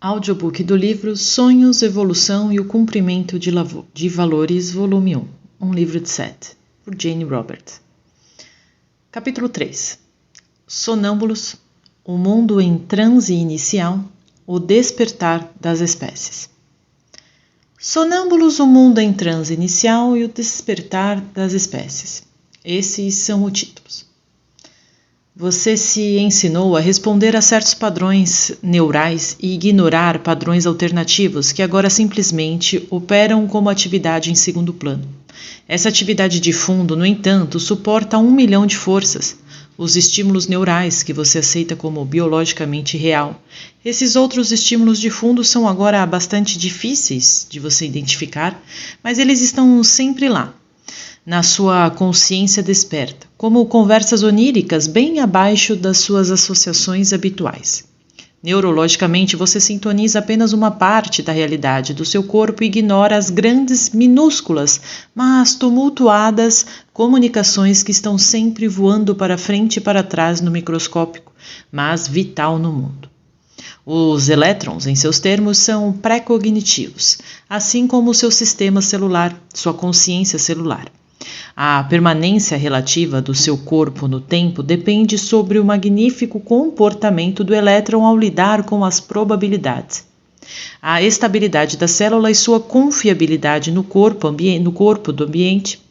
Audiobook do livro Sonhos, Evolução e o Cumprimento de Valores, volume 1, um livro de Seth, por Jane Roberts. Capítulo 3. Sonâmbulos, o mundo em transe inicial, o despertar das espécies. Sonâmbulos, o mundo em transe inicial e o despertar das espécies. Esses são os títulos. Você se ensinou a responder a certos padrões neurais e ignorar padrões alternativos que agora simplesmente operam como atividade em segundo plano. Essa atividade de fundo, no entanto, suporta 1 milhão de forças, os estímulos neurais que você aceita como biologicamente real. Esses outros estímulos de fundo são agora bastante difíceis de você identificar, mas eles estão sempre lá, na sua consciência desperta, como conversas oníricas bem abaixo das suas associações habituais. Neurologicamente, você sintoniza apenas uma parte da realidade do seu corpo e ignora as grandes, minúsculas, mas tumultuadas comunicações que estão sempre voando para frente e para trás no microscópico, mas vital no mundo. Os elétrons, em seus termos, são pré-cognitivos, assim como o seu sistema celular, sua consciência celular. A permanência relativa do seu corpo no tempo depende sobre o magnífico comportamento do elétron ao lidar com as probabilidades. A estabilidade da célula e sua confiabilidade no corpo do ambiente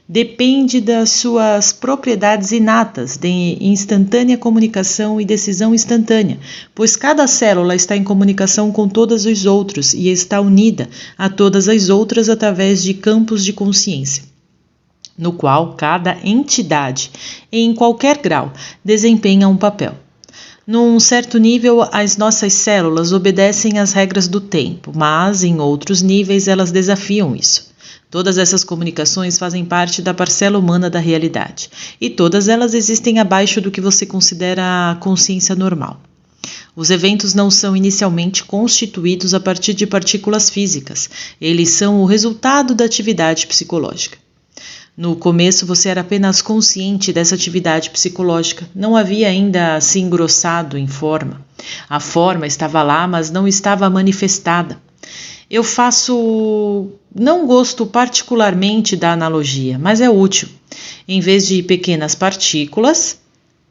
depende das suas propriedades inatas de instantânea comunicação e decisão instantânea, pois cada célula está em comunicação com todas os outros e está unida a todas as outras através de campos de consciência, no qual cada entidade, em qualquer grau, desempenha um papel. Num certo nível, as nossas células obedecem às regras do tempo, mas em outros níveis elas desafiam isso. Todas essas comunicações fazem parte da parcela humana da realidade, e todas elas existem abaixo do que você considera a consciência normal. Os eventos não são inicialmente constituídos a partir de partículas físicas, eles são o resultado da atividade psicológica. No começo você era apenas consciente dessa atividade psicológica, não havia ainda se engrossado em forma. A forma estava lá, mas não estava manifestada. Não gosto particularmente da analogia, mas é útil. Em vez de pequenas partículas,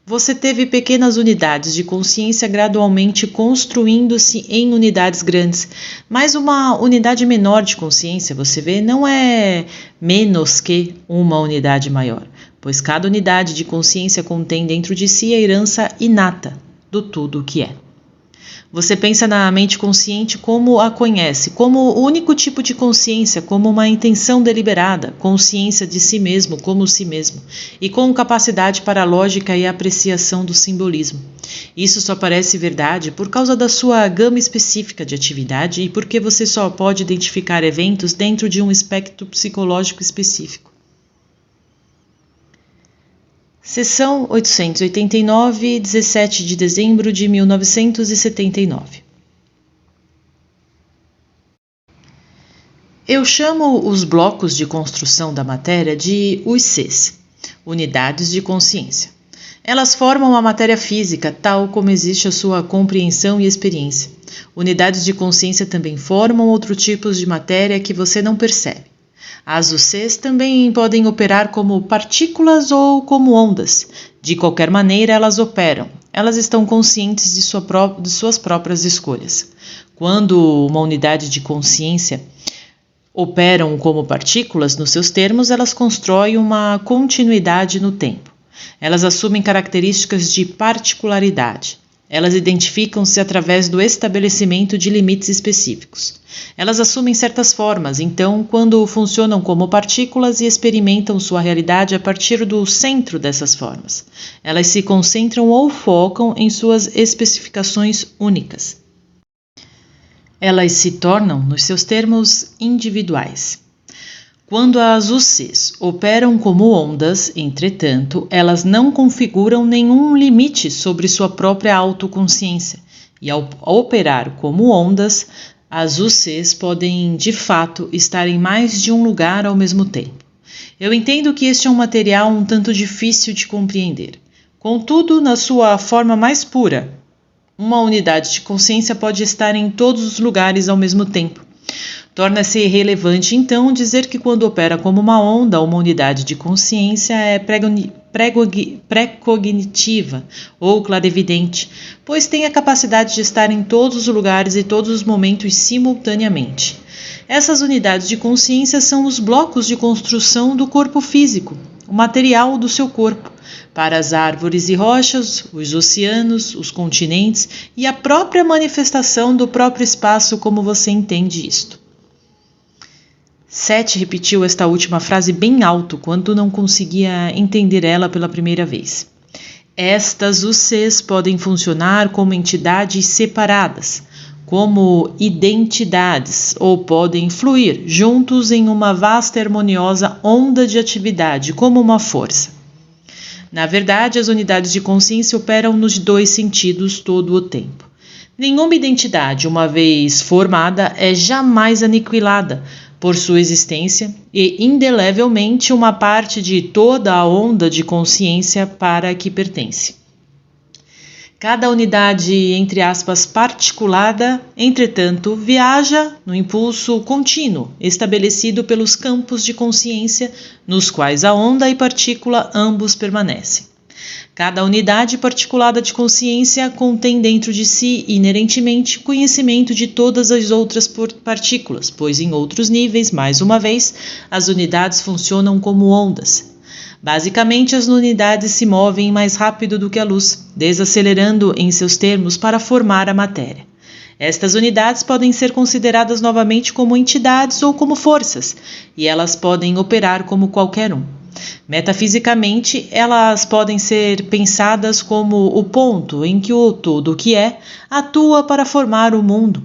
você teve pequenas unidades de consciência gradualmente construindo-se em unidades grandes. Mas uma unidade menor de consciência, você vê, não é menos que uma unidade maior, pois cada unidade de consciência contém dentro de si a herança inata do tudo o que é. Você pensa na mente consciente como a conhece, como o único tipo de consciência, como uma intenção deliberada, consciência de si mesmo como si mesmo, e com capacidade para a lógica e a apreciação do simbolismo. Isso só parece verdade por causa da sua gama específica de atividade e porque você só pode identificar eventos dentro de um espectro psicológico específico. Seção 889, 17 de dezembro de 1979. Eu chamo os blocos de construção da matéria de os Cs, unidades de consciência. Elas formam a matéria física, tal como existe a sua compreensão e experiência. Unidades de consciência também formam outros tipos de matéria que você não percebe. As UCs também podem operar como partículas ou como ondas. De qualquer maneira, elas operam. Elas estão conscientes de suas próprias escolhas. Quando uma unidade de consciência operam como partículas, nos seus termos, elas constroem uma continuidade no tempo. Elas assumem características de particularidade. Elas identificam-se através do estabelecimento de limites específicos. Elas assumem certas formas, então, quando funcionam como partículas e experimentam sua realidade a partir do centro dessas formas. Elas se concentram ou focam em suas especificações únicas. Elas se tornam, nos seus termos, individuais. Quando as UCs operam como ondas, entretanto, elas não configuram nenhum limite sobre sua própria autoconsciência, e ao operar como ondas, as UCs podem, de fato, estar em mais de um lugar ao mesmo tempo. Eu entendo que este é um material um tanto difícil de compreender. Contudo, na sua forma mais pura, uma unidade de consciência pode estar em todos os lugares ao mesmo tempo. Torna-se relevante, então, dizer que quando opera como uma onda, uma unidade de consciência é pré-cognitiva ou clarividente, pois tem a capacidade de estar em todos os lugares e todos os momentos simultaneamente. Essas unidades de consciência são os blocos de construção do corpo físico, o material do seu corpo, para as árvores e rochas, os oceanos, os continentes e a própria manifestação do próprio espaço, como você entende isto. Seth repetiu esta última frase bem alto quando não conseguia entender ela pela primeira vez. Estas UCs podem funcionar como entidades separadas, como identidades, ou podem fluir juntos em uma vasta e harmoniosa onda de atividade, como uma força. Na verdade, as unidades de consciência operam nos dois sentidos todo o tempo. Nenhuma identidade, uma vez formada, é jamais aniquilada por sua existência e indelevelmente uma parte de toda a onda de consciência para que pertence. Cada unidade, entre aspas, particulada, entretanto, viaja no impulso contínuo estabelecido pelos campos de consciência nos quais a onda e partícula ambos permanecem. Cada unidade particulada de consciência contém dentro de si, inerentemente, conhecimento de todas as outras partículas, pois em outros níveis, mais uma vez, as unidades funcionam como ondas. Basicamente, as unidades se movem mais rápido do que a luz, desacelerando em seus termos para formar a matéria. Estas unidades podem ser consideradas novamente como entidades ou como forças, e elas podem operar como qualquer um. Metafisicamente, elas podem ser pensadas como o ponto em que o todo o que é atua para formar o mundo.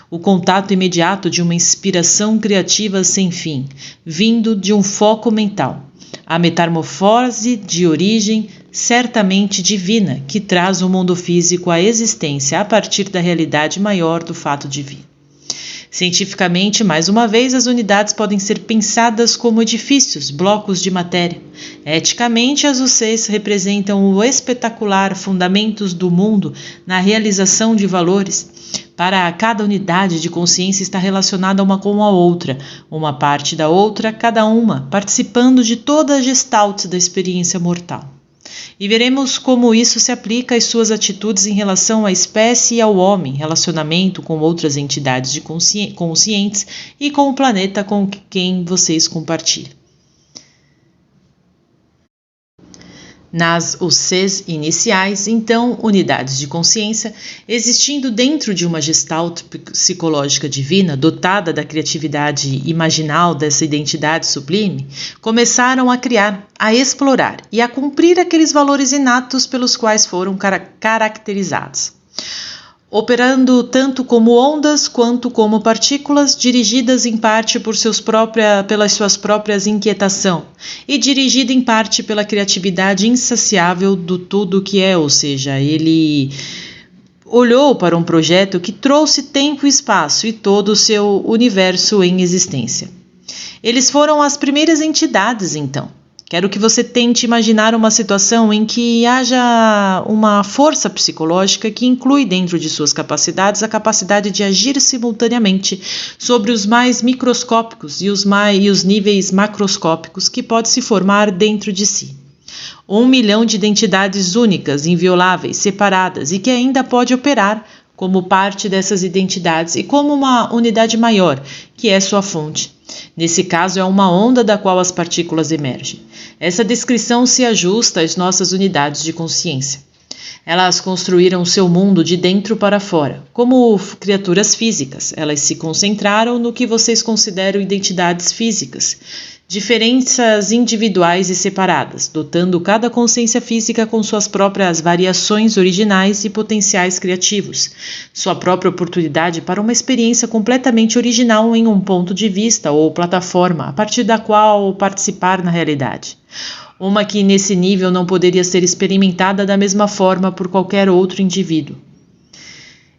O contato imediato de uma inspiração criativa sem fim, vindo de um foco mental. A metamorfose de origem certamente divina que traz o mundo físico à existência a partir da realidade maior do fato divino. Cientificamente, mais uma vez, as unidades podem ser pensadas como edifícios, blocos de matéria. Eticamente, as UCs representam o espetacular fundamentos do mundo na realização de valores. Para cada unidade de consciência está relacionada uma com a outra, uma parte da outra, cada uma, participando de toda a gestalt da experiência mortal. E veremos como isso se aplica às suas atitudes em relação à espécie e ao homem, relacionamento com outras entidades conscientes e com o planeta com quem vocês compartilham. Nas UCs iniciais, então, unidades de consciência, existindo dentro de uma gestalt psicológica divina, dotada da criatividade imaginal dessa identidade sublime, começaram a criar, a explorar e a cumprir aqueles valores inatos pelos quais foram caracterizados. Operando tanto como ondas quanto como partículas, dirigidas em parte pelas suas próprias inquietações e dirigida em parte pela criatividade insaciável do tudo que é, ou seja, ele olhou para um projeto que trouxe tempo e espaço e todo o seu universo em existência. Eles foram as primeiras entidades, então. Quero que você tente imaginar uma situação em que haja uma força psicológica que inclui dentro de suas capacidades a capacidade de agir simultaneamente sobre os mais microscópicos e os níveis macroscópicos que pode se formar dentro de si. 1 milhão de identidades únicas, invioláveis, separadas e que ainda pode operar como parte dessas identidades e como uma unidade maior, que é sua fonte. Nesse caso, é uma onda da qual as partículas emergem. Essa descrição se ajusta às nossas unidades de consciência. Elas construíram seu mundo de dentro para fora. Como criaturas físicas, elas se concentraram no que vocês consideram identidades físicas, diferenças individuais e separadas, dotando cada consciência física com suas próprias variações originais e potenciais criativos, sua própria oportunidade para uma experiência completamente original em um ponto de vista ou plataforma, a partir da qual participar na realidade. Uma que nesse nível não poderia ser experimentada da mesma forma por qualquer outro indivíduo.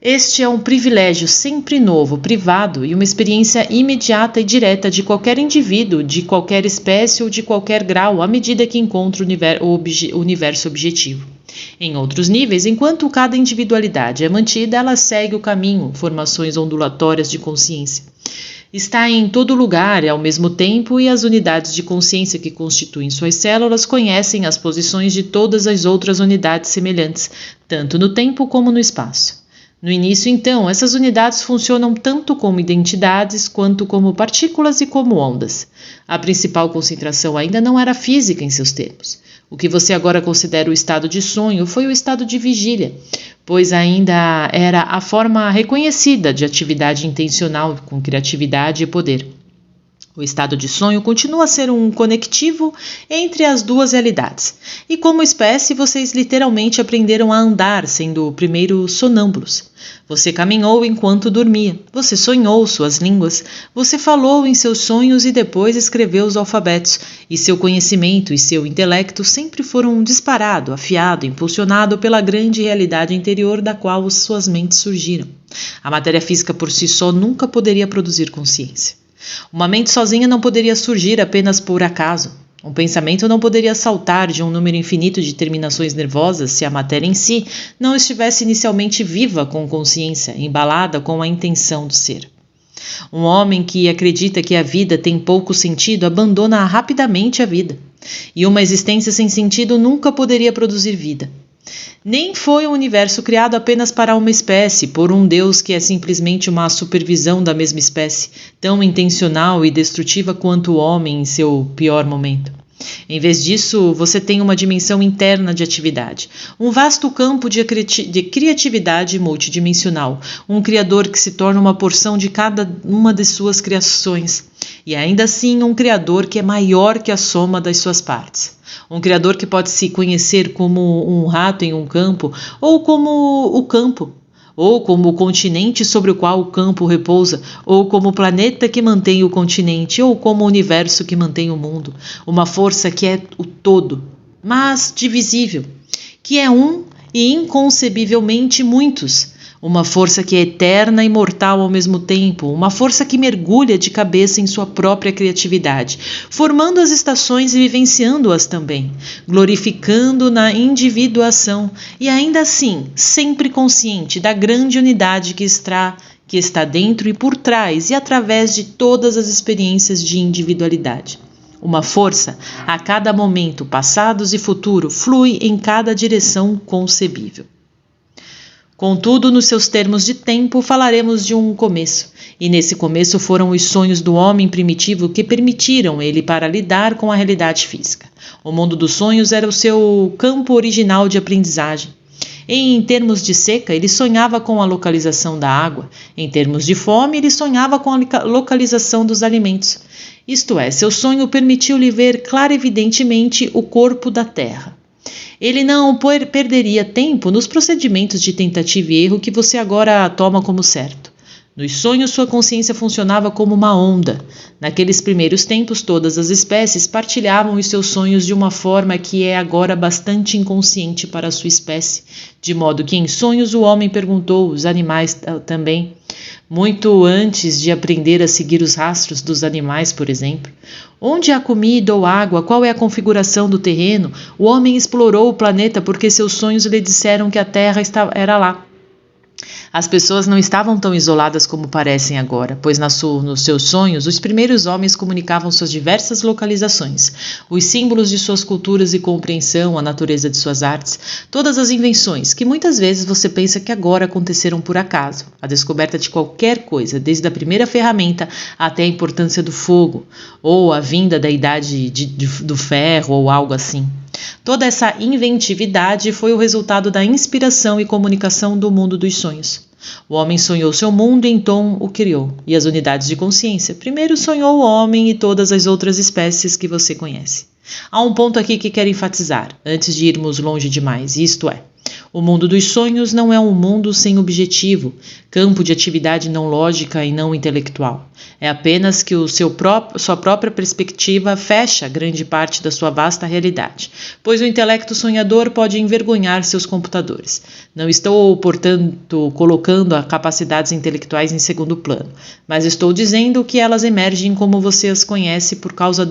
Este é um privilégio sempre novo, privado e uma experiência imediata e direta de qualquer indivíduo, de qualquer espécie ou de qualquer grau, à medida que encontra o universo objetivo. Em outros níveis, enquanto cada individualidade é mantida, ela segue o caminho, formações ondulatórias de consciência. Está em todo lugar ao mesmo tempo e as unidades de consciência que constituem suas células conhecem as posições de todas as outras unidades semelhantes, tanto no tempo como no espaço. No início, então, essas unidades funcionam tanto como identidades quanto como partículas e como ondas. A principal concentração ainda não era física em seus termos. O que você agora considera o estado de sonho foi o estado de vigília, pois ainda era a forma reconhecida de atividade intencional com criatividade e poder. O estado de sonho continua a ser um conectivo entre as duas realidades. E como espécie, vocês literalmente aprenderam a andar, sendo primeiro sonâmbulos. Você caminhou enquanto dormia. Você sonhou suas línguas. Você falou em seus sonhos e depois escreveu os alfabetos. E seu conhecimento e seu intelecto sempre foram disparado, afiado, impulsionado pela grande realidade interior da qual suas mentes surgiram. A matéria física por si só nunca poderia produzir consciência. Uma mente sozinha não poderia surgir apenas por acaso. Um pensamento não poderia saltar de um número infinito de terminações nervosas se a matéria em si não estivesse inicialmente viva com consciência, embalada com a intenção do ser. Um homem que acredita que a vida tem pouco sentido abandona rapidamente a vida. E uma existência sem sentido nunca poderia produzir vida. Nem foi um universo criado apenas para uma espécie, por um Deus que é simplesmente uma supervisão da mesma espécie, tão intencional e destrutiva quanto o homem em seu pior momento. Em vez disso, você tem uma dimensão interna de atividade, um vasto campo de criatividade multidimensional, um criador que se torna uma porção de cada uma de suas criações, e ainda assim um criador que é maior que a soma das suas partes. Um criador que pode se conhecer como um rato em um campo, ou como o campo, ou como o continente sobre o qual o campo repousa, ou como o planeta que mantém o continente, ou como o universo que mantém o mundo. Uma força que é o todo, mas divisível, que é um e inconcebivelmente muitos. Uma força que é eterna e mortal ao mesmo tempo, uma força que mergulha de cabeça em sua própria criatividade, formando as estações e vivenciando-as também, glorificando na individuação e ainda assim sempre consciente da grande unidade que está dentro e por trás e através de todas as experiências de individualidade. Uma força, a cada momento, passados e futuro, flui em cada direção concebível. Contudo, nos seus termos de tempo, falaremos de um começo, e nesse começo foram os sonhos do homem primitivo que permitiram ele para lidar com a realidade física. O mundo dos sonhos era o seu campo original de aprendizagem. Em termos de seca, ele sonhava com a localização da água. Em termos de fome, ele sonhava com a localização dos alimentos. Isto é, seu sonho permitiu-lhe ver clarividentemente o corpo da terra. Ele não perderia tempo nos procedimentos de tentativa e erro que você agora toma como certo. Nos sonhos, sua consciência funcionava como uma onda. Naqueles primeiros tempos, todas as espécies partilhavam os seus sonhos de uma forma que é agora bastante inconsciente para a sua espécie, de modo que em sonhos o homem perguntou, os animais também, muito antes de aprender a seguir os rastros dos animais, por exemplo. Onde há comida ou água? Qual é a configuração do terreno? O homem explorou o planeta porque seus sonhos lhe disseram que a Terra era lá. As pessoas não estavam tão isoladas como parecem agora, pois nos seus sonhos os primeiros homens comunicavam suas diversas localizações, os símbolos de suas culturas e compreensão, a natureza de suas artes, todas as invenções, que muitas vezes você pensa que agora aconteceram por acaso, a descoberta de qualquer coisa, desde a primeira ferramenta até a importância do fogo, ou a vinda da idade do ferro ou algo assim. Toda essa inventividade foi o resultado da inspiração e comunicação do mundo dos sonhos. O homem sonhou seu mundo e então o criou, e as unidades de consciência. Primeiro sonhou o homem e todas as outras espécies que você conhece. Há um ponto aqui que quero enfatizar, antes de irmos longe demais, isto é, O mundo dos sonhos não é um mundo sem objetivo, campo de atividade não lógica e não intelectual. É apenas que sua própria perspectiva fecha grande parte da sua vasta realidade, pois o intelecto sonhador pode envergonhar seus computadores. Não estou, portanto, colocando as capacidades intelectuais em segundo plano, mas estou dizendo que elas emergem como você as conhece por causa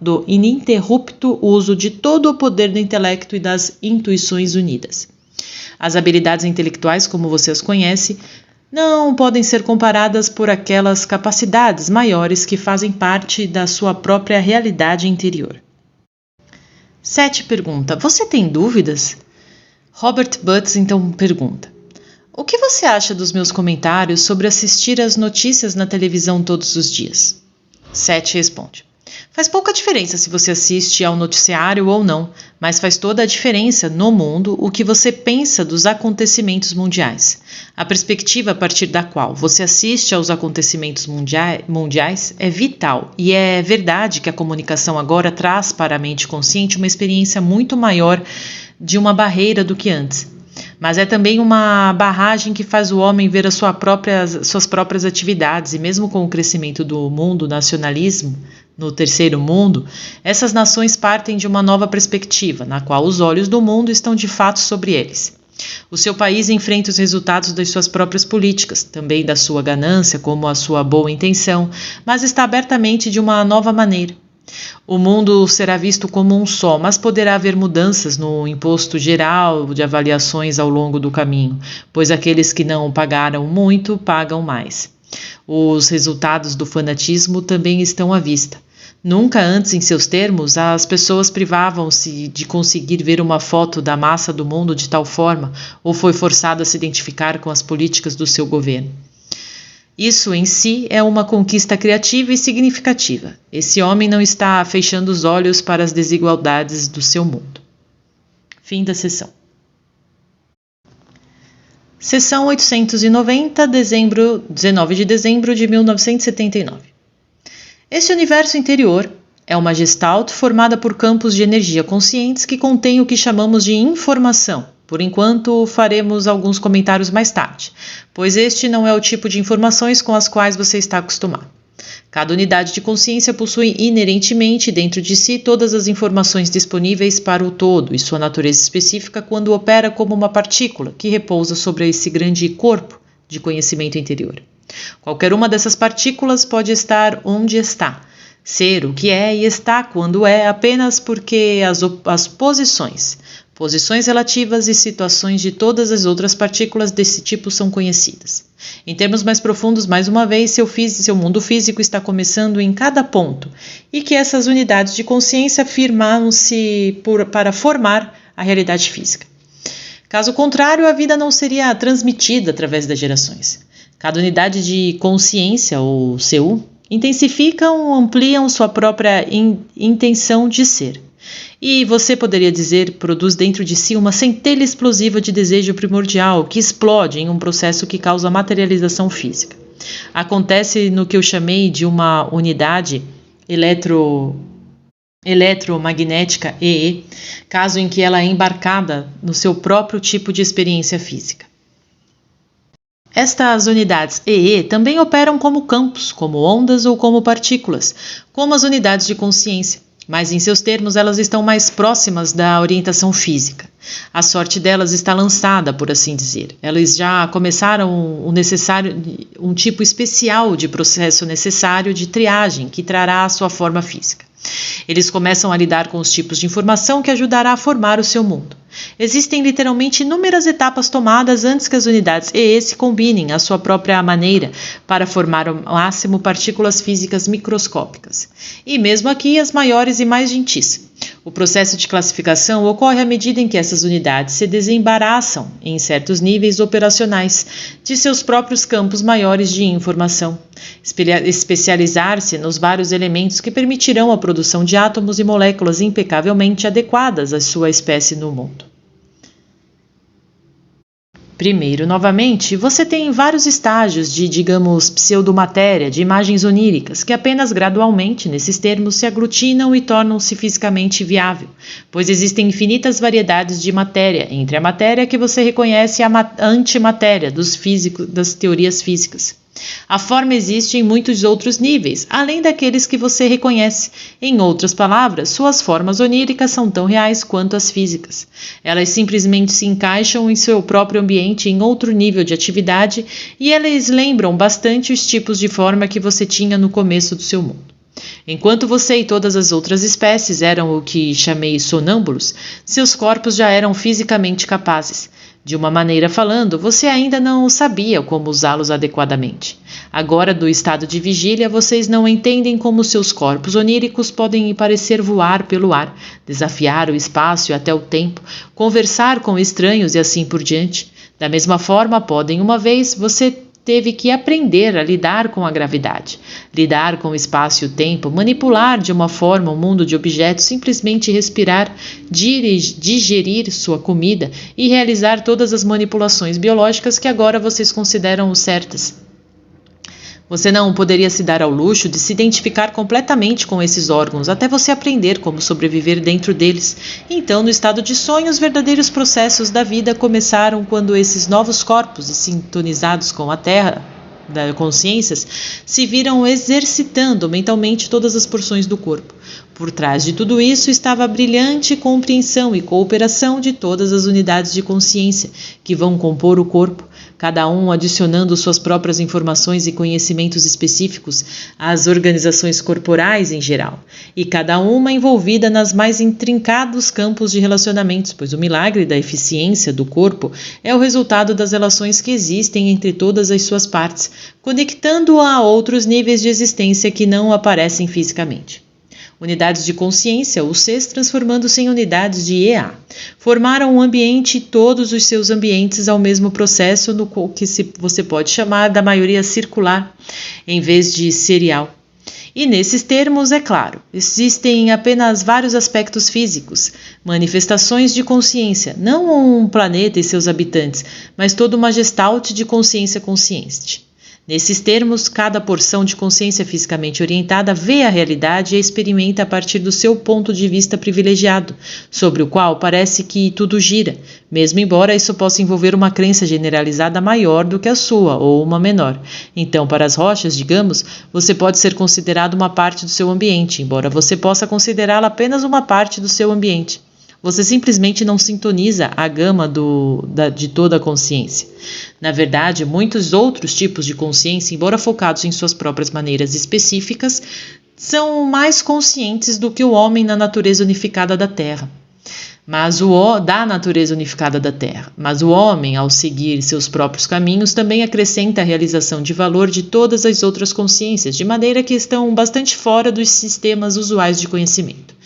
do ininterrupto uso de todo o poder do intelecto e das intuições unidas. As habilidades intelectuais, como você as conhece, não podem ser comparadas por aquelas capacidades maiores que fazem parte da sua própria realidade interior. 7 pergunta: você tem dúvidas? Robert Butts então pergunta: o que você acha dos meus comentários sobre assistir às notícias na televisão todos os dias? 7 responde: faz pouca diferença se você assiste ao noticiário ou não, mas faz toda a diferença no mundo o que você pensa dos acontecimentos mundiais. A perspectiva a partir da qual você assiste aos acontecimentos mundiais é vital, e é verdade que a comunicação agora traz para a mente consciente uma experiência muito maior de uma barreira do que antes. Mas é também uma barragem que faz o homem ver suas próprias atividades, e mesmo com o crescimento do mundo nacionalismo no terceiro mundo, essas nações partem de uma nova perspectiva, na qual os olhos do mundo estão de fato sobre eles. O seu país enfrenta os resultados das suas próprias políticas, também da sua ganância como a sua boa intenção, mas está abertamente de uma nova maneira. O mundo será visto como um só, mas poderá haver mudanças no imposto geral de avaliações ao longo do caminho, pois aqueles que não pagaram muito pagam mais. Os resultados do fanatismo também estão à vista. Nunca antes, em seus termos, as pessoas privavam-se de conseguir ver uma foto da massa do mundo de tal forma, ou foi forçado a se identificar com as políticas do seu governo. Isso em si é uma conquista criativa e significativa. Esse homem não está fechando os olhos para as desigualdades do seu mundo. Fim da sessão. Sessão 890, 19 de dezembro de 1979. Este universo interior é uma gestalt formada por campos de energia conscientes que contém o que chamamos de informação. Por enquanto, faremos alguns comentários mais tarde, pois este não é o tipo de informações com as quais você está acostumado. Cada unidade de consciência possui inerentemente dentro de si todas as informações disponíveis para o todo e sua natureza específica quando opera como uma partícula que repousa sobre esse grande corpo de conhecimento interior. Qualquer uma dessas partículas pode estar onde está, ser o que é e está quando é apenas porque as posições relativas e situações de todas as outras partículas desse tipo são conhecidas. Em termos mais profundos, mais uma vez, seu mundo físico está começando em cada ponto e que essas unidades de consciência firmaram-se para formar a realidade física. Caso contrário, a vida não seria transmitida através das gerações. Cada unidade de consciência, ou CU, intensificam ou ampliam sua própria intenção de ser. E você poderia dizer, produz dentro de si uma centelha explosiva de desejo primordial que explode em um processo que causa materialização física. Acontece no que eu chamei de uma unidade eletromagnética EE, caso em que ela é embarcada no seu próprio tipo de experiência física. Estas unidades EE também operam como campos, como ondas ou como partículas, como as unidades de consciência, mas em seus termos elas estão mais próximas da orientação física. A sorte delas está lançada, por assim dizer. Elas já começaram um tipo especial de processo necessário de triagem que trará a sua forma física. Eles começam a lidar com os tipos de informação que ajudará a formar o seu mundo. Existem literalmente inúmeras etapas tomadas antes que as unidades EE se combinem à sua própria maneira para formar ao máximo partículas físicas microscópicas. E mesmo aqui as maiores e mais gentis. O processo de classificação ocorre à medida em que essas unidades se desembaraçam, em certos níveis operacionais, de seus próprios campos maiores de informação. Especializar-se nos vários elementos que permitirão a produção de átomos e moléculas impecavelmente adequadas à sua espécie no mundo. Primeiro, novamente, você tem vários estágios de, digamos, pseudomatéria, de imagens oníricas, que apenas gradualmente, nesses termos, se aglutinam e tornam-se fisicamente viável, pois existem infinitas variedades de matéria, entre a matéria que você reconhece e a antimatéria das teorias físicas. A forma existe em muitos outros níveis, além daqueles que você reconhece. Em outras palavras, suas formas oníricas são tão reais quanto as físicas. Elas simplesmente se encaixam em seu próprio ambiente em outro nível de atividade e elas lembram bastante os tipos de forma que você tinha no começo do seu mundo. Enquanto você e todas as outras espécies eram o que chamei sonâmbulos, seus corpos já eram fisicamente capazes. De uma maneira falando, você ainda não sabia como usá-los adequadamente. Agora, do estado de vigília, vocês não entendem como seus corpos oníricos podem parecer voar pelo ar, desafiar o espaço e até o tempo, conversar com estranhos e assim por diante. Da mesma forma, podem, uma vez, você teve que aprender a lidar com a gravidade, lidar com o espaço e o tempo, manipular de uma forma um mundo de objetos, simplesmente respirar, digerir sua comida e realizar todas as manipulações biológicas que agora vocês consideram certas. Você não poderia se dar ao luxo de se identificar completamente com esses órgãos até você aprender como sobreviver dentro deles. Então, no estado de sonho, os verdadeiros processos da vida começaram quando esses novos corpos, sintonizados com a Terra das consciências, se viram exercitando mentalmente todas as porções do corpo. Por trás de tudo isso estava a brilhante compreensão e cooperação de todas as unidades de consciência que vão compor o corpo, cada um adicionando suas próprias informações e conhecimentos específicos às organizações corporais em geral, e cada uma envolvida nas mais intrincados campos de relacionamentos, pois o milagre da eficiência do corpo é o resultado das relações que existem entre todas as suas partes, conectando-a a outros níveis de existência que não aparecem fisicamente. Unidades de consciência, os Cs, transformando-se em unidades de EA, formaram um ambiente e todos os seus ambientes ao mesmo processo no que você pode chamar da maioria circular, em vez de serial. E nesses termos, é claro, existem apenas vários aspectos físicos, manifestações de consciência, não um planeta e seus habitantes, mas toda uma gestalt de consciência consciente. Nesses termos, cada porção de consciência fisicamente orientada vê a realidade e a experimenta a partir do seu ponto de vista privilegiado, sobre o qual parece que tudo gira, mesmo embora isso possa envolver uma crença generalizada maior do que a sua, ou uma menor. Então, para as rochas, digamos, você pode ser considerado uma parte do seu ambiente, embora você possa considerá-la apenas uma parte do seu ambiente. Você simplesmente não sintoniza a gama de toda a consciência. Na verdade, muitos outros tipos de consciência, embora focados em suas próprias maneiras específicas, são mais conscientes do que o homem na natureza unificada da Terra. Mas o homem, ao seguir seus próprios caminhos, também acrescenta a realização de valor de todas as outras consciências, de maneira que estão bastante fora dos sistemas usuais de conhecimento.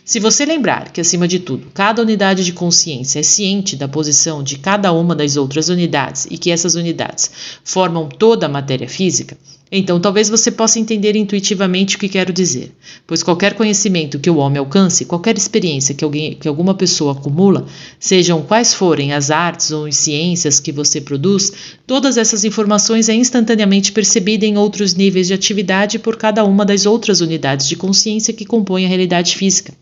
Se você lembrar que, acima de tudo, cada unidade de consciência é ciente da posição de cada uma das outras unidades e que essas unidades formam toda a matéria física, então talvez você possa entender intuitivamente o que quero dizer, pois qualquer conhecimento que o homem alcance, qualquer experiência que alguma pessoa acumula, sejam quais forem as artes ou as ciências que você produz, todas essas informações é instantaneamente percebida em outros níveis de atividade por cada uma das outras unidades de consciência que compõem a realidade física.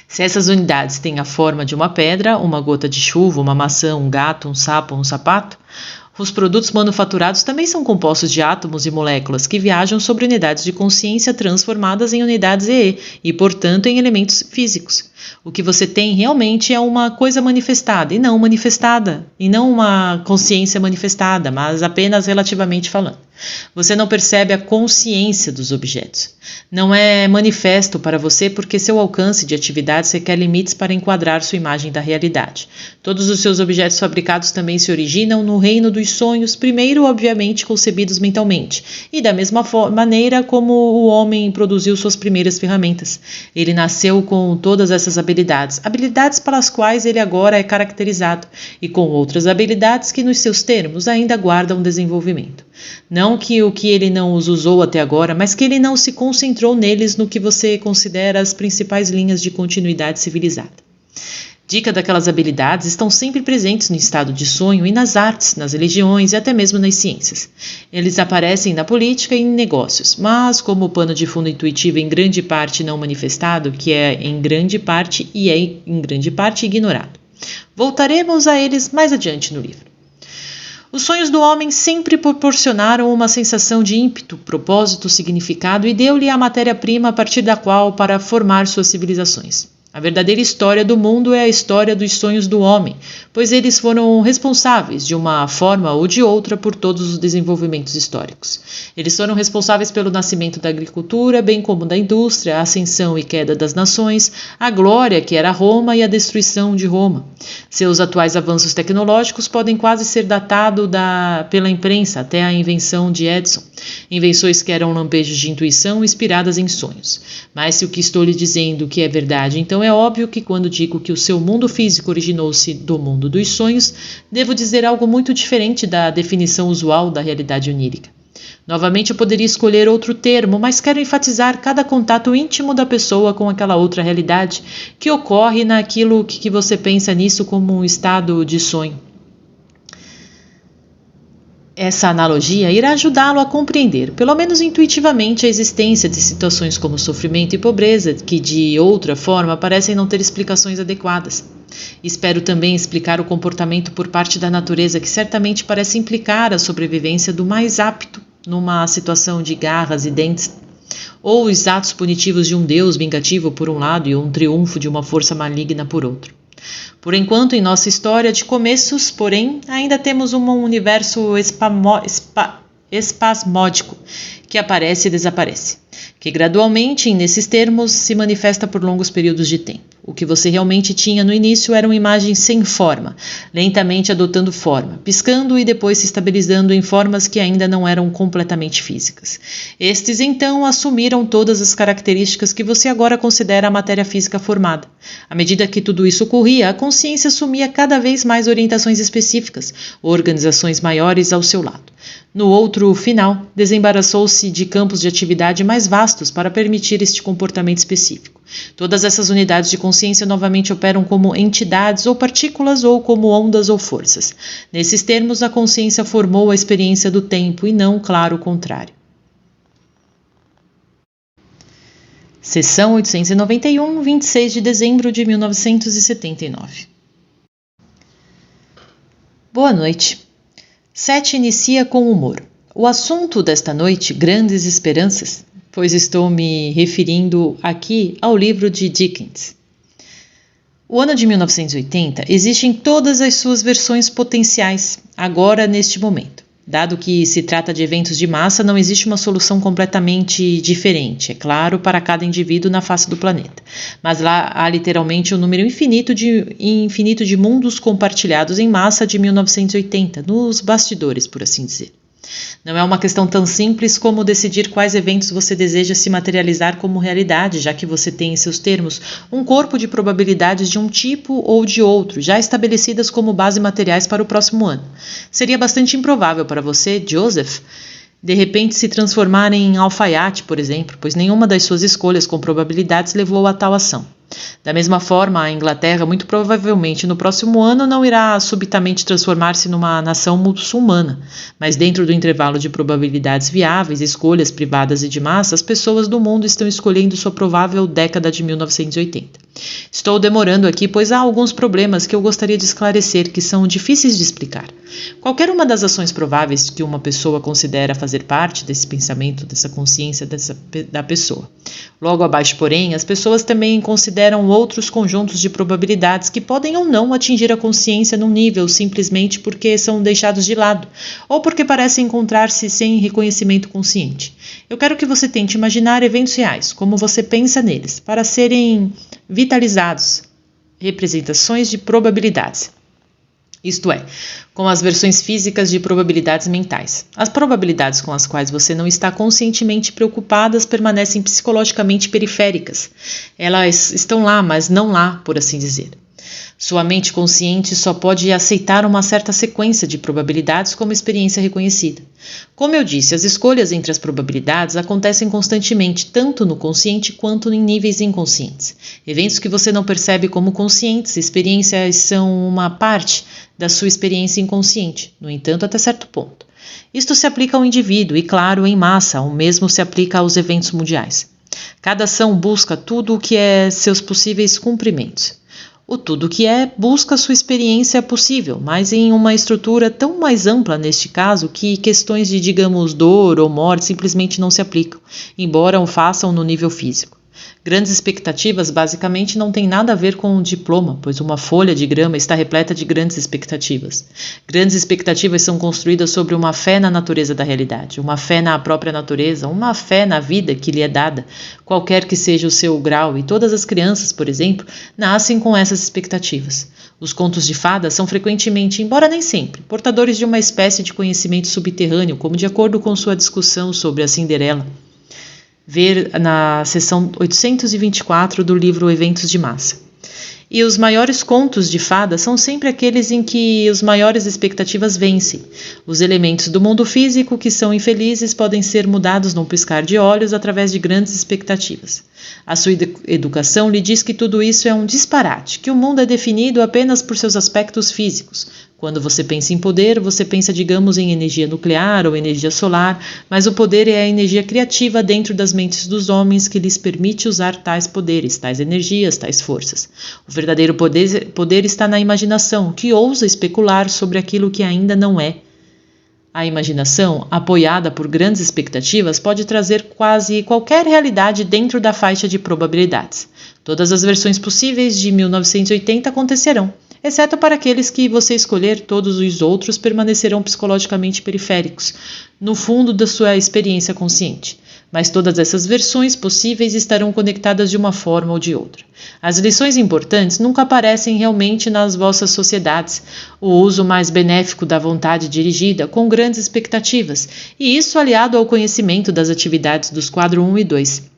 Se essas unidades têm a forma de uma pedra, uma gota de chuva, uma maçã, um gato, um sapo ou um sapato, os produtos manufaturados também são compostos de átomos e moléculas que viajam sobre unidades de consciência transformadas em unidades EE e, portanto, em elementos físicos. O que você tem realmente é uma coisa manifestada e não uma consciência manifestada, mas apenas relativamente falando. Você não percebe a consciência dos objetos. Não é manifesto para você porque seu alcance de atividades requer limites para enquadrar sua imagem da realidade. Todos os seus objetos fabricados também se originam no reino dos sonhos, primeiro, obviamente, concebidos mentalmente, e da mesma maneira como o homem produziu suas primeiras ferramentas. Ele nasceu com todas essas habilidades pelas quais ele agora é caracterizado, e com outras habilidades que, nos seus termos, ainda guardam desenvolvimento. Não que o que ele não os usou até agora, mas que ele não se concentrou neles no que você considera as principais linhas de continuidade civilizada. Dica daquelas habilidades estão sempre presentes no estado de sonho e nas artes, nas religiões e até mesmo nas ciências. Eles aparecem na política e em negócios, mas como pano de fundo intuitivo em grande parte não manifestado, que é em grande parte ignorado. Voltaremos a eles mais adiante no livro. Os sonhos do homem sempre proporcionaram uma sensação de ímpeto, propósito, significado e deu-lhe a matéria-prima a partir da qual para formar suas civilizações. A verdadeira história do mundo é a história dos sonhos do homem, pois eles foram responsáveis, de uma forma ou de outra, por todos os desenvolvimentos históricos. Eles foram responsáveis pelo nascimento da agricultura, bem como da indústria, a ascensão e queda das nações, a glória que era Roma e a destruição de Roma. Seus atuais avanços tecnológicos podem quase ser datados pela imprensa até a invenção de Edison, invenções que eram lampejos de intuição inspiradas em sonhos. Mas se o que estou lhe dizendo que é verdade, então é óbvio que quando digo que o seu mundo físico originou-se do mundo dos sonhos, devo dizer algo muito diferente da definição usual da realidade onírica. Novamente eu poderia escolher outro termo, mas quero enfatizar cada contato íntimo da pessoa com aquela outra realidade que ocorre naquilo que você pensa nisso como um estado de sonho. Essa analogia irá ajudá-lo a compreender, pelo menos intuitivamente, a existência de situações como sofrimento e pobreza que, de outra forma, parecem não ter explicações adequadas. Espero também explicar o comportamento por parte da natureza que certamente parece implicar a sobrevivência do mais apto numa situação de garras e dentes, ou os atos punitivos de um Deus vingativo por um lado e um triunfo de uma força maligna por outro. Por enquanto, em nossa história de começos, porém, ainda temos um universo espasmódico que aparece e desaparece, que gradualmente, nesses termos, se manifesta por longos períodos de tempo. O que você realmente tinha no início era uma imagem sem forma, lentamente adotando forma, piscando e depois se estabilizando em formas que ainda não eram completamente físicas. Estes, então, assumiram todas as características que você agora considera a matéria física formada. À medida que tudo isso ocorria, a consciência assumia cada vez mais orientações específicas, organizações maiores ao seu lado. No outro final, desembaraçou-se de campos de atividade mais vastos para permitir este comportamento específico. Todas essas unidades de consciência novamente operam como entidades ou partículas ou como ondas ou forças. Nesses termos, a consciência formou a experiência do tempo e não, claro, o contrário. Seção 891, 26 de dezembro de 1979. Boa noite. 7 inicia com humor. O assunto desta noite, grandes esperanças, pois estou me referindo aqui ao livro de Dickens. O ano de 1980 existe em todas as suas versões potenciais, agora neste momento. Dado que se trata de eventos de massa, não existe uma solução completamente diferente, é claro, para cada indivíduo na face do planeta. Mas lá há literalmente um número infinito de mundos compartilhados em massa de 1980, nos bastidores, por assim dizer. Não é uma questão tão simples como decidir quais eventos você deseja se materializar como realidade, já que você tem em seus termos um corpo de probabilidades de um tipo ou de outro, já estabelecidas como base materiais para o próximo ano. Seria bastante improvável para você, Joseph, de repente se transformar em alfaiate, por exemplo, pois nenhuma das suas escolhas com probabilidades levou a tal ação. Da mesma forma, a Inglaterra muito provavelmente no próximo ano não irá subitamente transformar-se numa nação muçulmana, mas dentro do intervalo de probabilidades viáveis, escolhas privadas e de massa, as pessoas do mundo estão escolhendo sua provável década de 1980. Estou demorando aqui, pois há alguns problemas que eu gostaria de esclarecer que são difíceis de explicar. Qualquer uma das ações prováveis que uma pessoa considera fazer parte desse pensamento, dessa consciência da pessoa. Logo abaixo, porém, as pessoas também consideram outros conjuntos de probabilidades que podem ou não atingir a consciência num nível simplesmente porque são deixados de lado, ou porque parecem encontrar-se sem reconhecimento consciente. Eu quero que você tente imaginar eventos reais, como você pensa neles, para serem vitalizados, representações de probabilidades. Isto é, com as versões físicas de probabilidades mentais. As probabilidades com as quais você não está conscientemente preocupadas permanecem psicologicamente periféricas. Elas estão lá, mas não lá, por assim dizer. Sua mente consciente só pode aceitar uma certa sequência de probabilidades como experiência reconhecida. Como eu disse, as escolhas entre as probabilidades acontecem constantemente, tanto no consciente quanto em níveis inconscientes. Eventos que você não percebe como conscientes, experiências são uma parte da sua experiência inconsciente, no entanto, até certo ponto. Isto se aplica ao indivíduo e, claro, em massa, o mesmo se aplica aos eventos mundiais. Cada ação busca tudo o que é seus possíveis cumprimentos. O tudo que é busca sua experiência possível, mas em uma estrutura tão mais ampla neste caso que questões de, digamos, dor ou morte simplesmente não se aplicam, embora o façam no nível físico. Grandes expectativas basicamente não têm nada a ver com um diploma, pois uma folha de grama está repleta de grandes expectativas. Grandes expectativas são construídas sobre uma fé na natureza da realidade, uma fé na própria natureza, uma fé na vida que lhe é dada, qualquer que seja o seu grau, e todas as crianças, por exemplo, nascem com essas expectativas. Os contos de fadas são frequentemente, embora nem sempre, portadores de uma espécie de conhecimento subterrâneo, como de acordo com sua discussão sobre a Cinderela. Ver na seção 824 do livro Eventos de Massa. E os maiores contos de fadas são sempre aqueles em que as maiores expectativas vencem. Os elementos do mundo físico que são infelizes podem ser mudados num piscar de olhos através de grandes expectativas. A sua educação lhe diz que tudo isso é um disparate, que o mundo é definido apenas por seus aspectos físicos. Quando você pensa em poder, você pensa, digamos, em energia nuclear ou energia solar, mas o poder é a energia criativa dentro das mentes dos homens que lhes permite usar tais poderes, tais energias, tais forças. O verdadeiro poder está na imaginação, que ousa especular sobre aquilo que ainda não é. A imaginação, apoiada por grandes expectativas, pode trazer quase qualquer realidade dentro da faixa de probabilidades. Todas as versões possíveis de 1980 acontecerão, exceto para aqueles que você escolher, todos os outros permanecerão psicologicamente periféricos, no fundo da sua experiência consciente. Mas todas essas versões possíveis estarão conectadas de uma forma ou de outra. As lições importantes nunca aparecem realmente nas vossas sociedades, o uso mais benéfico da vontade dirigida, com grandes expectativas, e isso aliado ao conhecimento das atividades dos quadros 1 e 2.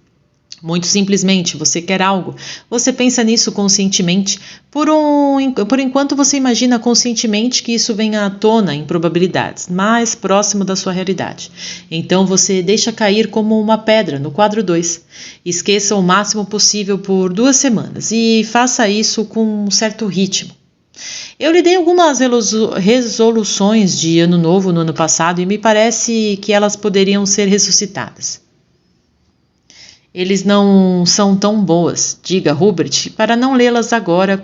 Muito simplesmente, você quer algo, você pensa nisso conscientemente, por enquanto você imagina conscientemente que isso venha à tona em probabilidades, mais próximo da sua realidade. Então você deixa cair como uma pedra no quadro 2. Esqueça o máximo possível por 2 semanas e faça isso com um certo ritmo. Eu lhe dei algumas resoluções de ano novo no ano passado e me parece que elas poderiam ser ressuscitadas. Eles não são tão boas, diga Hubert, para não lê-las agora,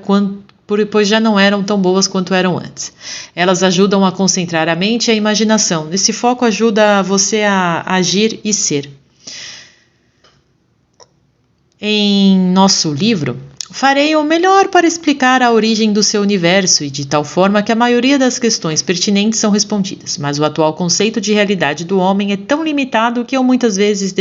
pois já não eram tão boas quanto eram antes. Elas ajudam a concentrar a mente e a imaginação. Esse foco ajuda você a agir e ser. Em nosso livro, farei o melhor para explicar a origem do seu universo e de tal forma que a maioria das questões pertinentes são respondidas, mas o atual conceito de realidade do homem é tão limitado que muitas vezes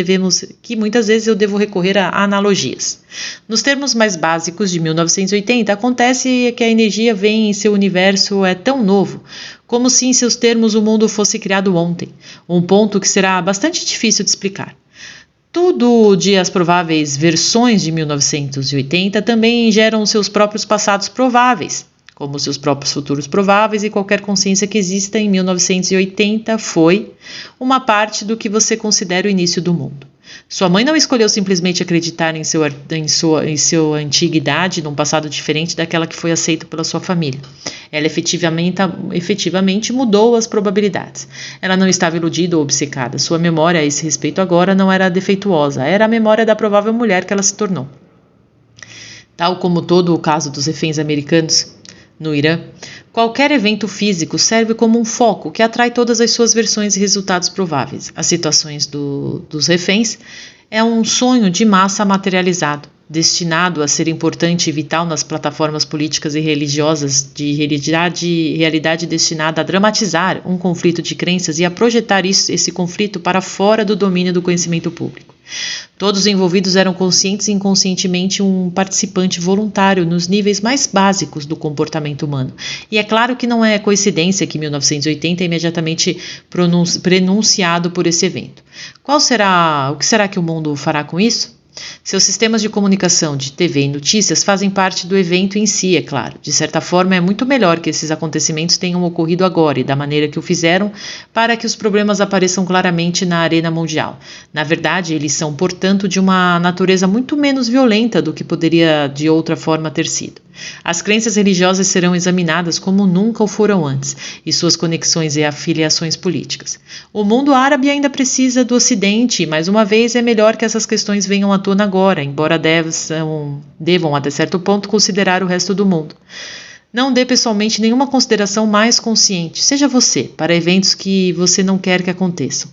eu devo recorrer a analogias. Nos termos mais básicos de 1980, acontece que a energia vem em seu universo é tão novo, como se em seus termos o mundo fosse criado ontem, um ponto que será bastante difícil de explicar. Tudo de as prováveis versões de 1980 também geram seus próprios passados prováveis, como seus próprios futuros prováveis, e qualquer consciência que exista em 1980 foi uma parte do que você considera o início do mundo. Sua mãe não escolheu simplesmente acreditar em sua antiguidade, num passado diferente daquela que foi aceita pela sua família. Ela efetivamente mudou as probabilidades. Ela não estava iludida ou obcecada. Sua memória a esse respeito agora não era defeituosa, era a memória da provável mulher que ela se tornou. Tal como todo o caso dos reféns americanos no Irã, qualquer evento físico serve como um foco que atrai todas as suas versões e resultados prováveis. As situações dos reféns é um sonho de massa materializado, destinado a ser importante e vital nas plataformas políticas e religiosas de realidade destinada a dramatizar um conflito de crenças e a projetar esse conflito para fora do domínio do conhecimento público. Todos os envolvidos eram conscientes e inconscientemente um participante voluntário nos níveis mais básicos do comportamento humano. E é claro que não é coincidência que 1980 é imediatamente prenunciado por esse evento. O que será que o mundo fará com isso? Seus sistemas de comunicação de TV e notícias fazem parte do evento em si, é claro. De certa forma, é muito melhor que esses acontecimentos tenham ocorrido agora e da maneira que o fizeram para que os problemas apareçam claramente na arena mundial. Na verdade, eles são, portanto, de uma natureza muito menos violenta do que poderia de outra forma ter sido. As crenças religiosas serão examinadas como nunca o foram antes, e suas conexões e afiliações políticas. O mundo árabe ainda precisa do Ocidente, e mais uma vez é melhor que essas questões venham à tona agora, embora devam até certo ponto considerar o resto do mundo. Não dê pessoalmente nenhuma consideração mais consciente, seja você, para eventos que você não quer que aconteçam.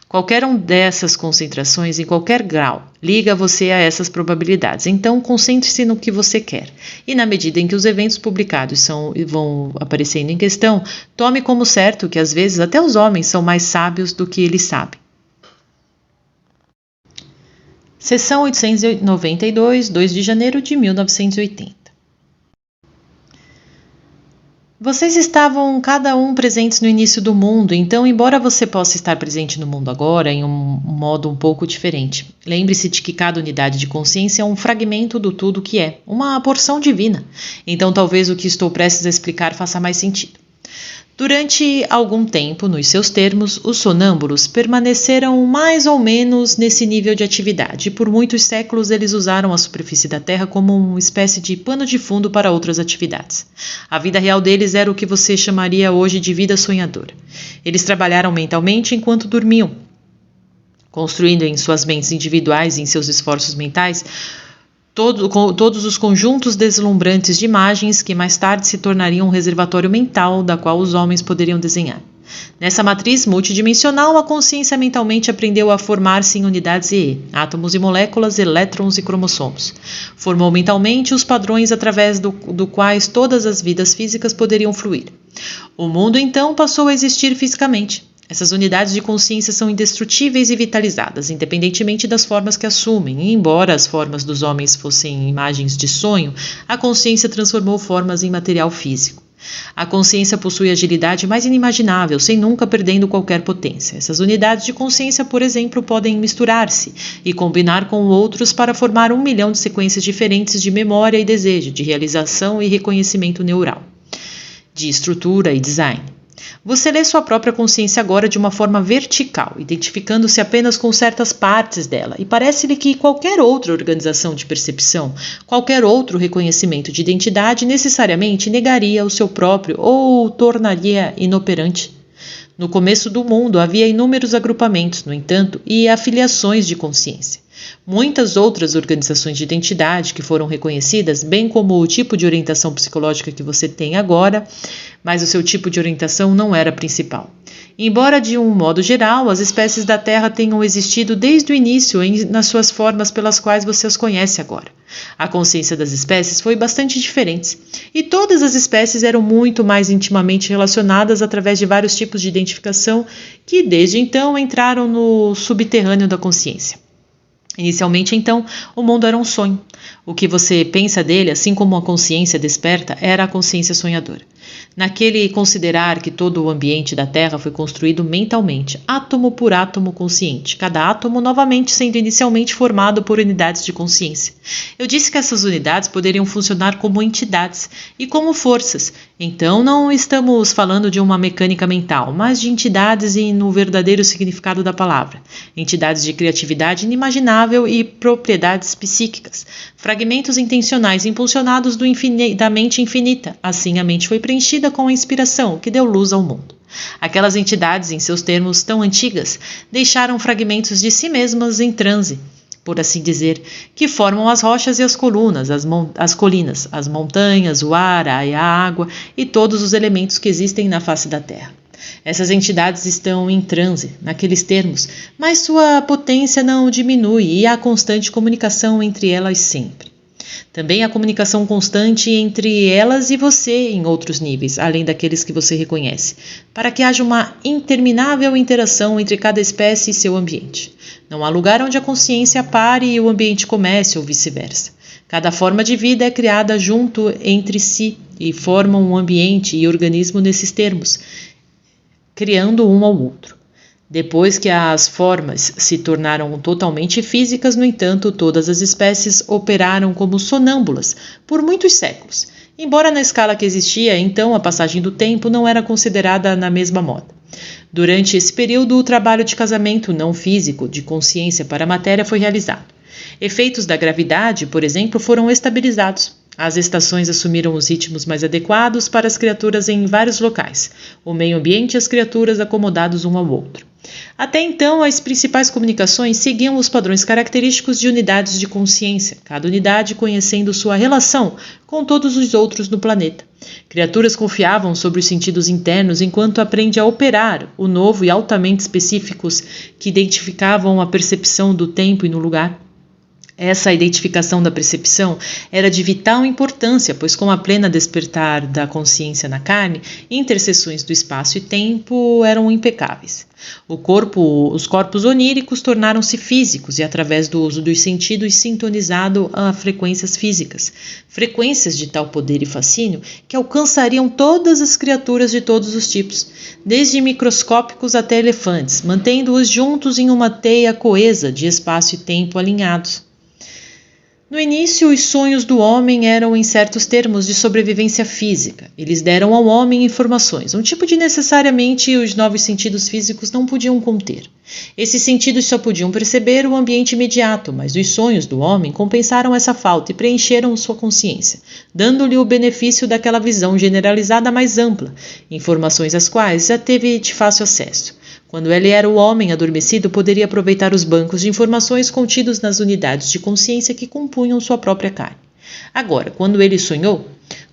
Qualquer um dessas concentrações, em qualquer grau, liga você a essas probabilidades. Então, concentre-se no que você quer. E na medida em que os eventos publicados vão aparecendo em questão, tome como certo que às vezes até os homens são mais sábios do que eles sabem. Seção 892, 2 de janeiro de 1980. Vocês estavam cada um presentes no início do mundo, então, embora você possa estar presente no mundo agora em um modo um pouco diferente, lembre-se de que cada unidade de consciência é um fragmento do tudo que é, uma porção divina. Então, talvez o que estou prestes a explicar faça mais sentido. Durante algum tempo, nos seus termos, os sonâmbulos permaneceram mais ou menos nesse nível de atividade e por muitos séculos eles usaram a superfície da Terra como uma espécie de pano de fundo para outras atividades. A vida real deles era o que você chamaria hoje de vida sonhadora. Eles trabalharam mentalmente enquanto dormiam, construindo em suas mentes individuais e em seus esforços mentais todos os conjuntos deslumbrantes de imagens que mais tarde se tornariam um reservatório mental da qual os homens poderiam desenhar. Nessa matriz multidimensional, a consciência mentalmente aprendeu a formar-se em unidades EE, átomos e moléculas, elétrons e cromossomos. Formou mentalmente os padrões através do quais todas as vidas físicas poderiam fluir. O mundo, então, passou a existir fisicamente. Essas unidades de consciência são indestrutíveis e vitalizadas, independentemente das formas que assumem. E embora as formas dos homens fossem imagens de sonho, a consciência transformou formas em material físico. A consciência possui agilidade mais inimaginável, sem nunca perdendo qualquer potência. Essas unidades de consciência, por exemplo, podem misturar-se e combinar com outros para formar 1 milhão de sequências diferentes de memória e desejo, de realização e reconhecimento neural, de estrutura e design. Você lê sua própria consciência agora de uma forma vertical, identificando-se apenas com certas partes dela, e parece-lhe que qualquer outra organização de percepção, qualquer outro reconhecimento de identidade necessariamente negaria o seu próprio ou o tornaria inoperante. No começo do mundo havia inúmeros agrupamentos, no entanto, e afiliações de consciência. Muitas outras organizações de identidade que foram reconhecidas, bem como o tipo de orientação psicológica que você tem agora, mas o seu tipo de orientação não era principal. Embora, de um modo geral, as espécies da Terra tenham existido desde o início nas suas formas pelas quais você as conhece agora. A consciência das espécies foi bastante diferente, e todas as espécies eram muito mais intimamente relacionadas através de vários tipos de identificação que, desde então, entraram no subterrâneo da consciência. Inicialmente, então, o mundo era um sonho. O que você pensa dele, assim como a consciência desperta, era a consciência sonhadora. Naquele considerar que todo o ambiente da Terra foi construído mentalmente, átomo por átomo consciente, cada átomo novamente sendo inicialmente formado por unidades de consciência. Eu disse que essas unidades poderiam funcionar como entidades e como forças. Então não estamos falando de uma mecânica mental, mas de entidades no verdadeiro significado da palavra. Entidades de criatividade inimaginável e propriedades psíquicas. Fragmentos intencionais impulsionados da mente infinita. Assim a mente foi preenchida com a inspiração que deu luz ao mundo. Aquelas entidades, em seus termos tão antigas, deixaram fragmentos de si mesmas em transe, por assim dizer, que formam as rochas e as colunas, as colinas, as montanhas, o ar, a água e todos os elementos que existem na face da Terra. Essas entidades estão em transe, naqueles termos, mas sua potência não diminui e há constante comunicação entre elas sempre. Também há comunicação constante entre elas e você em outros níveis, além daqueles que você reconhece, para que haja uma interminável interação entre cada espécie e seu ambiente. Não há lugar onde a consciência pare e o ambiente comece ou vice-versa. Cada forma de vida é criada junto entre si e formam um ambiente e organismo nesses termos, criando um ao outro. Depois que as formas se tornaram totalmente físicas, no entanto, todas as espécies operaram como sonâmbulas por muitos séculos, embora na escala que existia, então a passagem do tempo não era considerada na mesma moda. Durante esse período, o trabalho de casamento não físico de consciência para a matéria foi realizado. Efeitos da gravidade, por exemplo, foram estabilizados. As estações assumiram os ritmos mais adequados para as criaturas em vários locais, o meio ambiente e as criaturas acomodados um ao outro. Até então, as principais comunicações seguiam os padrões característicos de unidades de consciência, cada unidade conhecendo sua relação com todos os outros no planeta. Criaturas confiavam sobre os sentidos internos enquanto aprende a operar o novo e altamente específicos que identificavam a percepção do tempo e no lugar. Essa identificação da percepção era de vital importância, pois com a plena despertar da consciência na carne, interseções do espaço e tempo eram impecáveis. Os corpos oníricos tornaram-se físicos e, através do uso dos sentidos, sintonizado a frequências físicas, frequências de tal poder e fascínio que alcançariam todas as criaturas de todos os tipos, desde microscópicos até elefantes, mantendo-os juntos em uma teia coesa de espaço e tempo alinhados. No início, os sonhos do homem eram em certos termos de sobrevivência física. Eles deram ao homem informações, um tipo de necessariamente os novos sentidos físicos não podiam conter. Esses sentidos só podiam perceber o ambiente imediato, mas os sonhos do homem compensaram essa falta e preencheram sua consciência, dando-lhe o benefício daquela visão generalizada mais ampla, informações às quais já teve de fácil acesso. Quando ele era o homem adormecido, poderia aproveitar os bancos de informações contidos nas unidades de consciência que compunham sua própria carne. Agora, quando ele sonhou,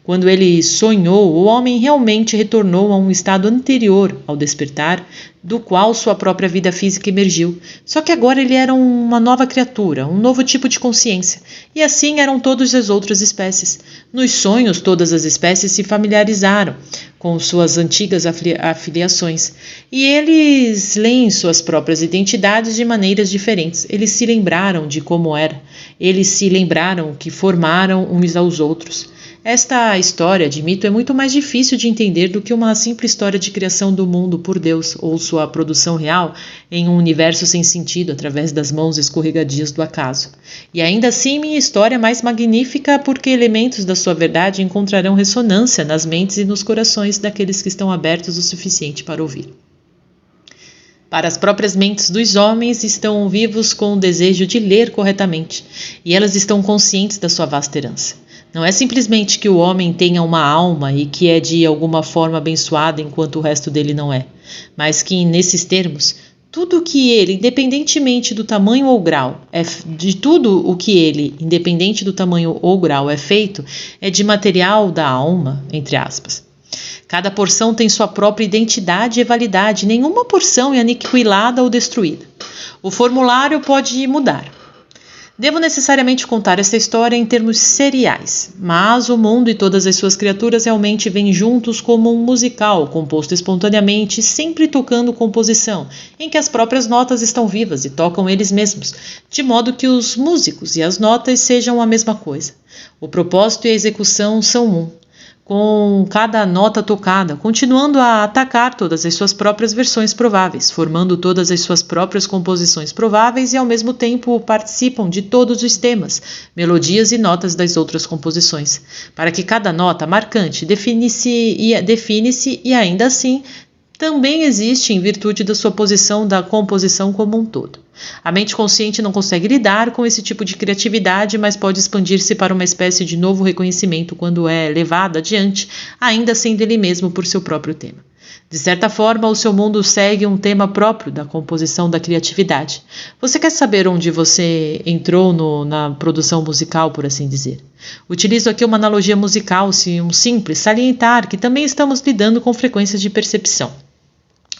o homem realmente retornou a um estado anterior ao despertar, do qual sua própria vida física emergiu. Só que agora ele era uma nova criatura, um novo tipo de consciência, e assim eram todas as outras espécies. Nos sonhos, todas as espécies se familiarizaram com suas antigas afiliações, e eles leem suas próprias identidades de maneiras diferentes. Eles se lembraram de como era, eles se lembraram que formaram uns aos outros. Esta história de mito é muito mais difícil de entender do que uma simples história de criação do mundo por Deus ou sua produção real em um universo sem sentido através das mãos escorregadias do acaso. E ainda assim minha história é mais magnífica porque elementos da sua verdade encontrarão ressonância nas mentes e nos corações daqueles que estão abertos o suficiente para ouvir. Para as próprias mentes dos homens estão vivos com o desejo de ler corretamente, e elas estão conscientes da sua vasta herança. Não é simplesmente que o homem tenha uma alma e que é de alguma forma abençoado enquanto o resto dele não é, mas que, nesses termos, tudo que ele, independente do tamanho ou grau, é feito, é de material da alma, entre aspas. Cada porção tem sua própria identidade e validade, nenhuma porção é aniquilada ou destruída. O formulário pode mudar. Devo necessariamente contar esta história em termos seriais, mas o mundo e todas as suas criaturas realmente vêm juntos como um musical, composto espontaneamente, sempre tocando composição, em que as próprias notas estão vivas e tocam eles mesmos, de modo que os músicos e as notas sejam a mesma coisa. O propósito e a execução são um, com cada nota tocada, continuando a atacar todas as suas próprias versões prováveis, formando todas as suas próprias composições prováveis e ao mesmo tempo participam de todos os temas, melodias e notas das outras composições, para que cada nota marcante define-se e ainda assim também existe em virtude da sua posição da composição como um todo. A mente consciente não consegue lidar com esse tipo de criatividade, mas pode expandir-se para uma espécie de novo reconhecimento quando é levada adiante, ainda sendo ele mesmo por seu próprio tema. De certa forma, o seu mundo segue um tema próprio da composição da criatividade. Você quer saber onde você entrou na produção musical, por assim dizer? Utilizo aqui uma analogia musical, um simples salientar que também estamos lidando com frequências de percepção.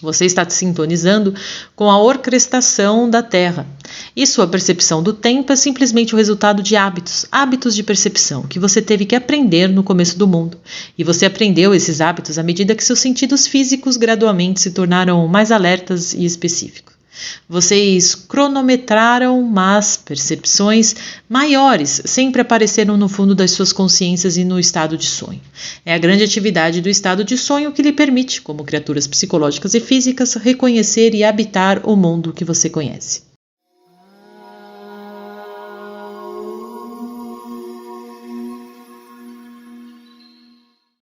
Você está sintonizando com a orquestração da Terra. E sua percepção do tempo é simplesmente o resultado de hábitos de percepção que você teve que aprender no começo do mundo. E você aprendeu esses hábitos à medida que seus sentidos físicos gradualmente se tornaram mais alertas e específicos. Vocês cronometraram, mas percepções maiores sempre apareceram no fundo das suas consciências e no estado de sonho. É a grande atividade do estado de sonho que lhe permite, como criaturas psicológicas e físicas, reconhecer e habitar o mundo que você conhece.